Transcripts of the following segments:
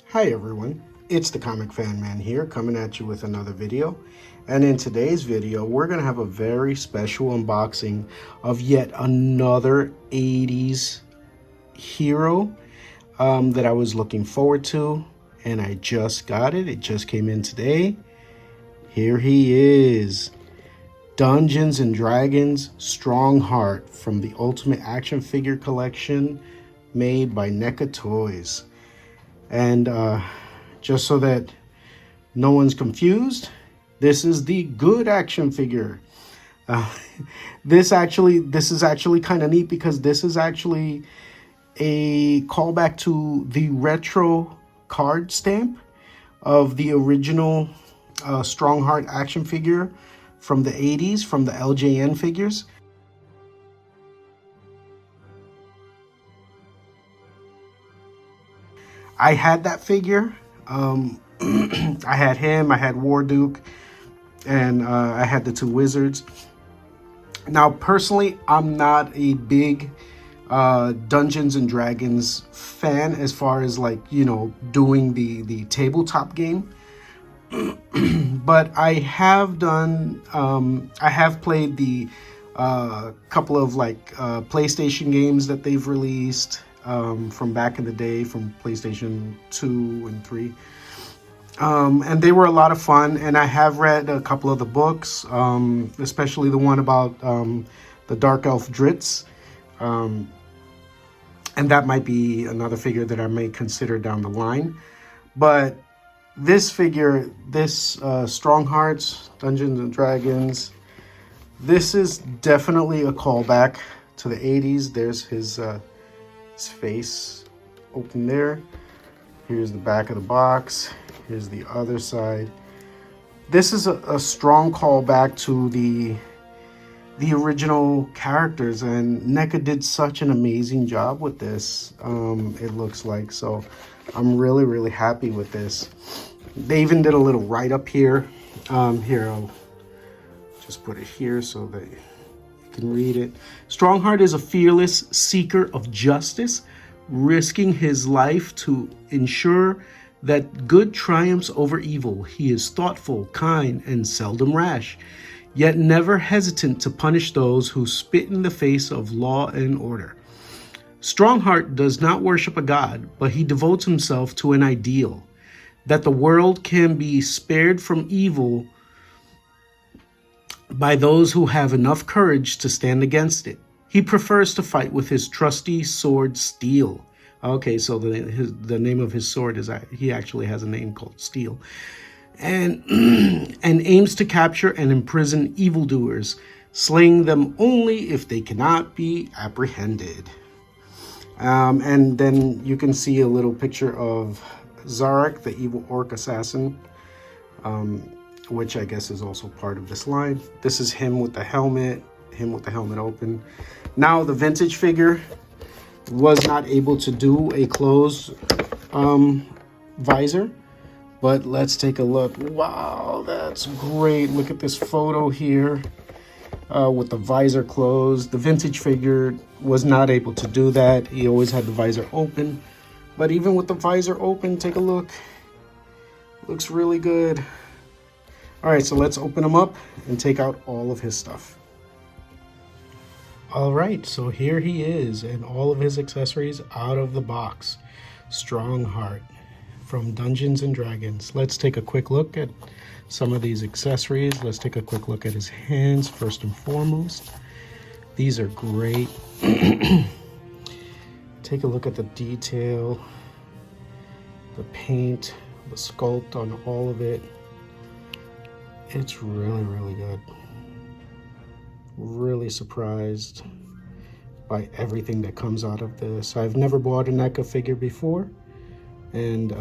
Hi everyone, it's the Comic Fan Man here, coming at you with another video. And in today's video, we're going to have a very special unboxing of yet another 80s hero that I was looking forward to. And I just got it. It just came in today. Here he is. Dungeons and Dragons Strongheart from the Ultimate Action Figure Collection made by NECA Toys. And just so that no one's confused, this is the good action figure. This is actually kind of neat because this is actually a callback to the retro card stamp of the original Strongheart action figure from the 80s, from the LJN figures. I had that figure. I had him, I had Warduke, and I had the two wizards. Now, personally, I'm not a big Dungeons and Dragons fan as far as, like, you know, doing the tabletop game. But I have done, I have played the couple of, like, PlayStation games that they've released. From back in the day, from PlayStation 2 and 3. And they were a lot of fun, and I have read a couple of the books, especially the one about the Dark Elf Dritz. And that might be another figure that I may consider down the line. But this figure, this Stronghearts, Dungeons and Dragons, this is definitely a callback to the 80s. There's his face open there. Here's the back of the box. Here's the other side. This is a strong callback to the original characters, and NECA did such an amazing job with this, it looks like. So I'm really happy with this. They even did a little write-up here. Here, I'll just put it here so that can read it. Strongheart is a fearless seeker of justice, risking his life to ensure that good triumphs over evil. He is thoughtful, kind, and seldom rash, yet never hesitant to punish those who spit in the face of law and order. Strongheart does not worship a god, but he devotes himself to an ideal, that the world can be spared from evil by those who have enough courage to stand against it. He prefers to fight with his trusty sword, Steel. Okay, so the name of his sword is, he actually has a name called Steel. And aims to capture and imprison evildoers, slaying them only if they cannot be apprehended. And then you can see a little picture of Zarek, the evil orc assassin, which I guess is also part of this line. This is him with the helmet open. Now, the vintage figure was not able to do a closed visor, but let's take a look. Wow, that's great. Look at this photo here with the visor closed. The vintage figure was not able to do that. He always had the visor open, but even with the visor open, take a look. Looks really good. All right, so let's open him up and take out all of his stuff. All right, so here he is, and all of his accessories out of the box. Strongheart from Dungeons and Dragons. Let's take a quick look at some of these accessories. Let's take a quick look at his hands first and foremost. These are great. Take a look at the detail, the paint, the sculpt on all of it. It's really good. Really surprised by everything that comes out of this. I've never bought a NECA figure before, and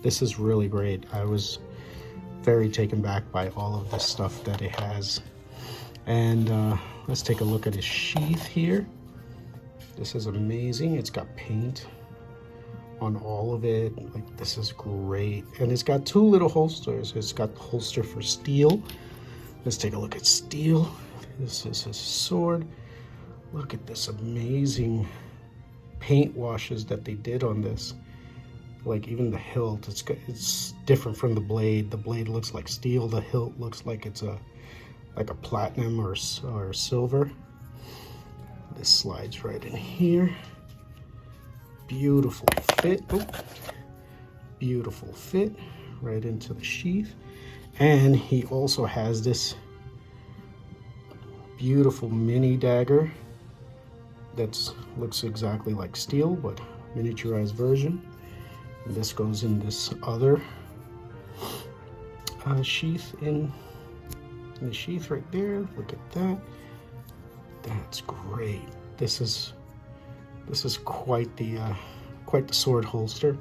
this is really great. I was very taken back by all of this stuff that it has. And let's take a look at his sheath here. This is amazing. It's got paint on all of it. Like, this is great. And it's got two little holsters. It's got the holster for Steel. Let's take a look at Steel. This is his sword. Look at this amazing paint washes that they did on this. Like even the hilt, it's different from the blade. The blade looks like steel. The hilt looks like it's like a platinum or silver. This slides right in here. Beautiful fit. Oh, beautiful fit right into the sheath. And he also has this beautiful Mini-Dagger that looks exactly like steel, but miniaturized version. And this goes in this other sheath in the sheath right there. Look at that. That's great. This is quite the sword holster.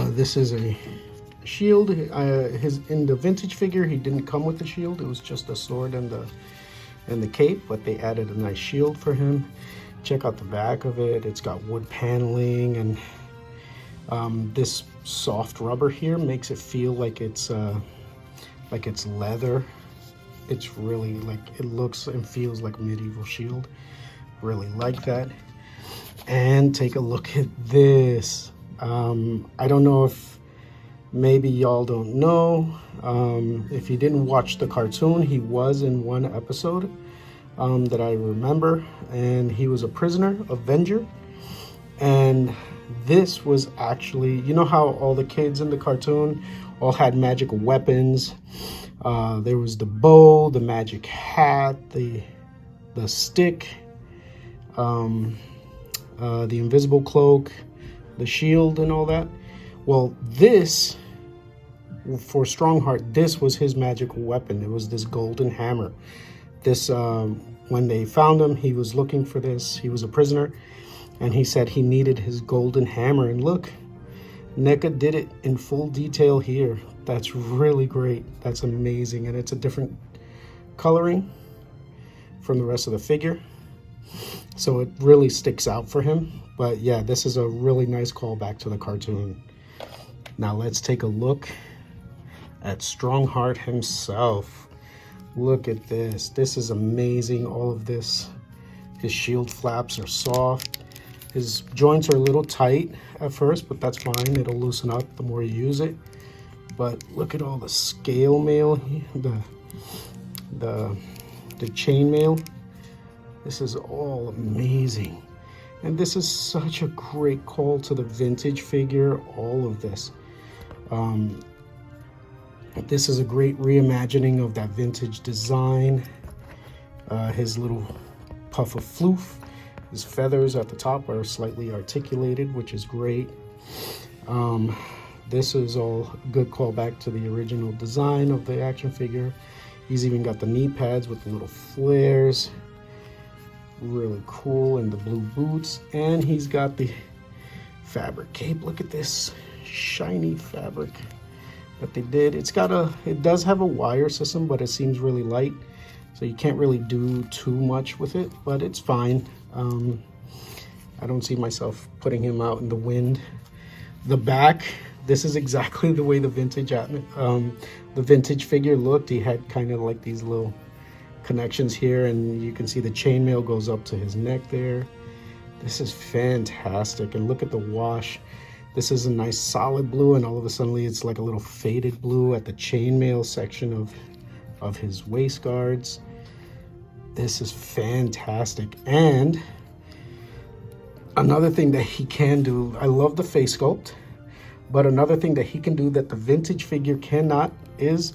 This is a shield. In the vintage figure, he didn't come with the shield. It was just the sword and the cape, but they added a nice shield for him. Check out the back of it. It's got wood paneling, and this soft rubber here makes it feel like it's leather. It's really like, it looks and feels like a medieval shield. Really like that. And take a look at this. I don't know if maybe y'all don't know. If you didn't watch the cartoon, he was in one episode that I remember, and he was a prisoner, Avenger. And this was actually, you know how all the kids in the cartoon all had magic weapons? There was the bow, the magic hat, the stick, the invisible cloak, the shield, and all that. Well, this, for Strongheart, this was his magical weapon. It was this golden hammer. This, when they found him, he was looking for this. He was a prisoner, and he said he needed his golden hammer. And look, NECA did it in full detail here. That's really great. That's amazing. And it's a different coloring from the rest of the figure, so it really sticks out for him. But yeah, this is a really nice callback to the cartoon. Now let's take a look at Strongheart himself. Look at this. This is amazing. All of this. His shield flaps are soft. His joints are a little tight at first, but that's fine. It'll loosen up the more you use it. But look at all the scale mail, the chain mail. This is all amazing. And this is such a great call to the vintage figure, all of this. This is a great reimagining of that vintage design. His little puff of floof. His feathers at the top are slightly articulated, which is great. This is all a good callback to the original design of the action figure. He's even got the knee pads with the little flares. Really cool. And the blue boots. And he's got the fabric cape. Look at this shiny fabric that they did. It does have a wire system, but it seems really light. So you can't really do too much with it, but it's fine. I don't see myself putting him out in the wind. The back, this is exactly the way the vintage figure looked. He had kind of like these little connections here, and you can see the chainmail goes up to his neck there. This is fantastic. And look at the wash. This is a nice solid blue, and all of a sudden it's like a little faded blue at the chainmail section of his waist guards. This is fantastic. And another thing that he can do, I love the face sculpt, but another thing that he can do that the vintage figure cannot is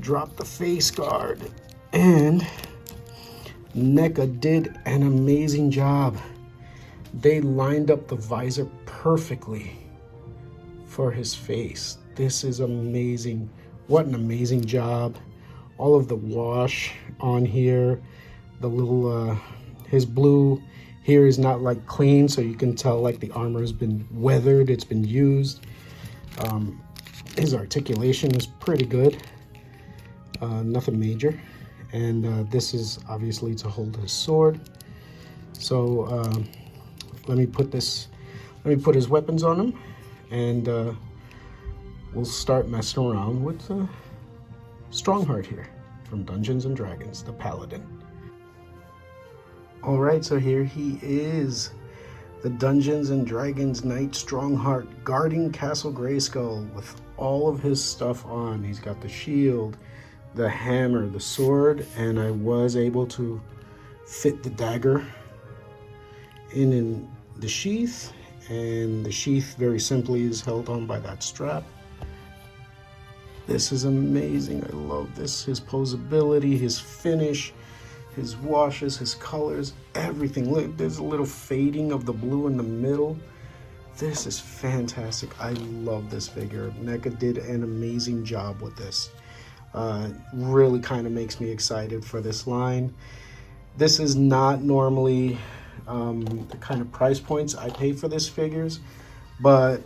drop the face guard. And NECA did an amazing job. They lined up the visor perfectly for his face. This is amazing. What an amazing job. All of the wash on here, the little, his blue here is not like clean, so you can tell like the armor has been weathered, it's been used. His articulation is pretty good, nothing major. And this is obviously to hold his sword. So let me put his weapons on him, and we'll start messing around with Strongheart here from Dungeons and Dragons, the Paladin. All right, so here he is, the Dungeons and Dragons Knight Strongheart guarding Castle Grayskull with all of his stuff on. He's got the shield, the hammer, the sword, and I was able to fit the dagger in the sheath, and the sheath very simply is held on by that strap. This is amazing. I love this. His posability, his finish, his washes, his colors, everything. Look, there's a little fading of the blue in the middle. This is fantastic. I love this figure. NECA did an amazing job with this. Really kind of makes me excited for this line. This is not normally the kind of price points I pay for this figures, but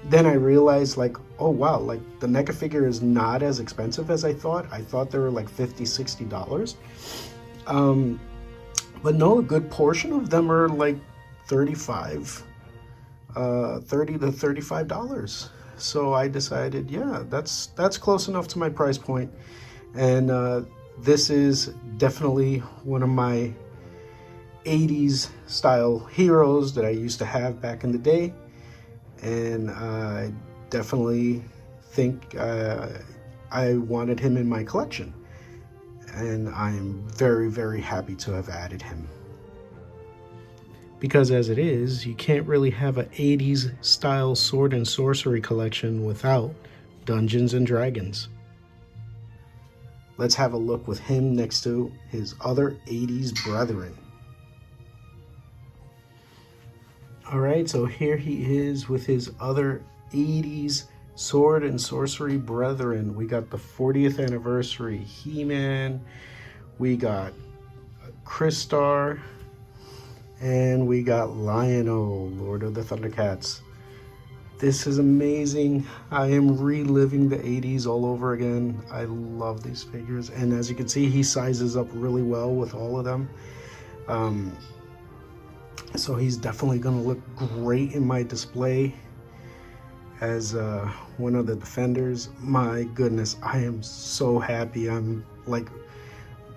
then I realized, like, oh wow, like the NECA figure is not as expensive as I thought. I thought they were like $50–$60. But no, a good portion of them are like $30 to $35. So I decided, yeah, that's close enough to my price point. And this is definitely one of my 80s style heroes that I used to have back in the day. And I definitely think I wanted him in my collection. And I'm very, very happy to have added him. Because as it is, you can't really have an 80s style sword and sorcery collection without Dungeons and Dragons. Let's have a look with him next to his other 80s brethren. Alright, so here he is with his other 80s sword and sorcery brethren. We got the 40th anniversary He-Man, we got Crystar, and we got Lion-O, Lord of the Thundercats. This is amazing. I am reliving the 80s all over again. I love these figures, and as you can see, he sizes up really well with all of them. So he's definitely going to look great in my display as one of the defenders. My goodness, I am so happy. I'm like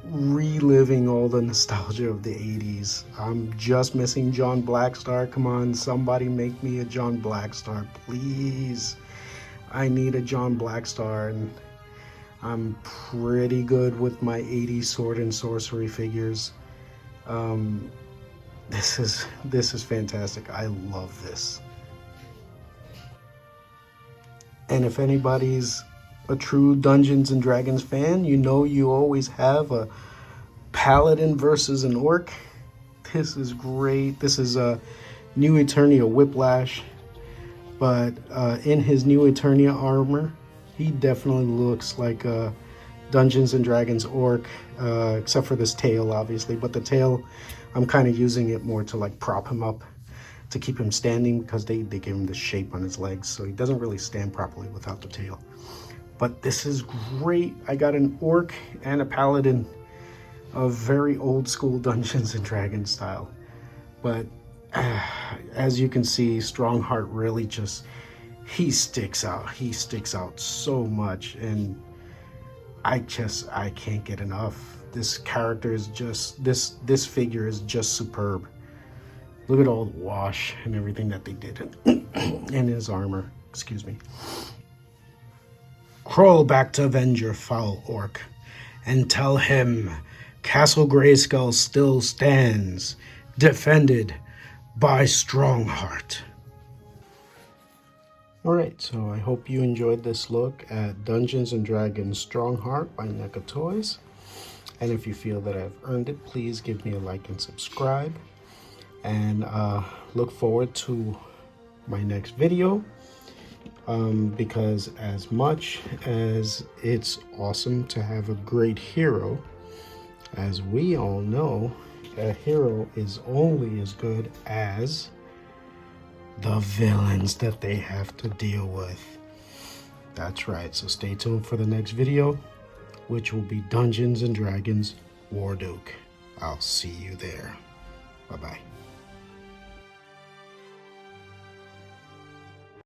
reliving all the nostalgia of the 80s. I'm just missing John Blackstar. Come on, somebody make me a John Blackstar, please. I need a John Blackstar, and I'm pretty good with my 80s sword and sorcery figures. This is fantastic. I love this. And if anybody's a true Dungeons and Dragons fan, you know you always have a paladin versus an orc. This is great. This is a new Eternia Whiplash, but in his new Eternia armor, he definitely looks like a Dungeons and Dragons orc, except for this tail, obviously. But the tail, I'm kind of using it more to like prop him up, to keep him standing, because they give him the shape on his legs, so he doesn't really stand properly without the tail. But this is great. I got an orc and a paladin of very old school Dungeons and Dragons style. But as you can see, Strongheart really just, he sticks out. He sticks out so much, and I can't get enough. This character is just, this figure is just superb. Look at all the wash and everything that they did in his armor. Excuse me. Crawl back to avenge your foul orc, and tell him Castle Grayskull still stands, defended by Strongheart. Alright, so I hope you enjoyed this look at Dungeons and Dragons Strongheart by NECA Toys. And if you feel that I've earned it, please give me a like and subscribe. And look forward to my next video, because as much as it's awesome to have a great hero, as we all know, a hero is only as good as the villains that they have to deal with. That's right, so stay tuned for the next video, which will be Dungeons and Dragons Warduke. I'll see you there. Bye-bye.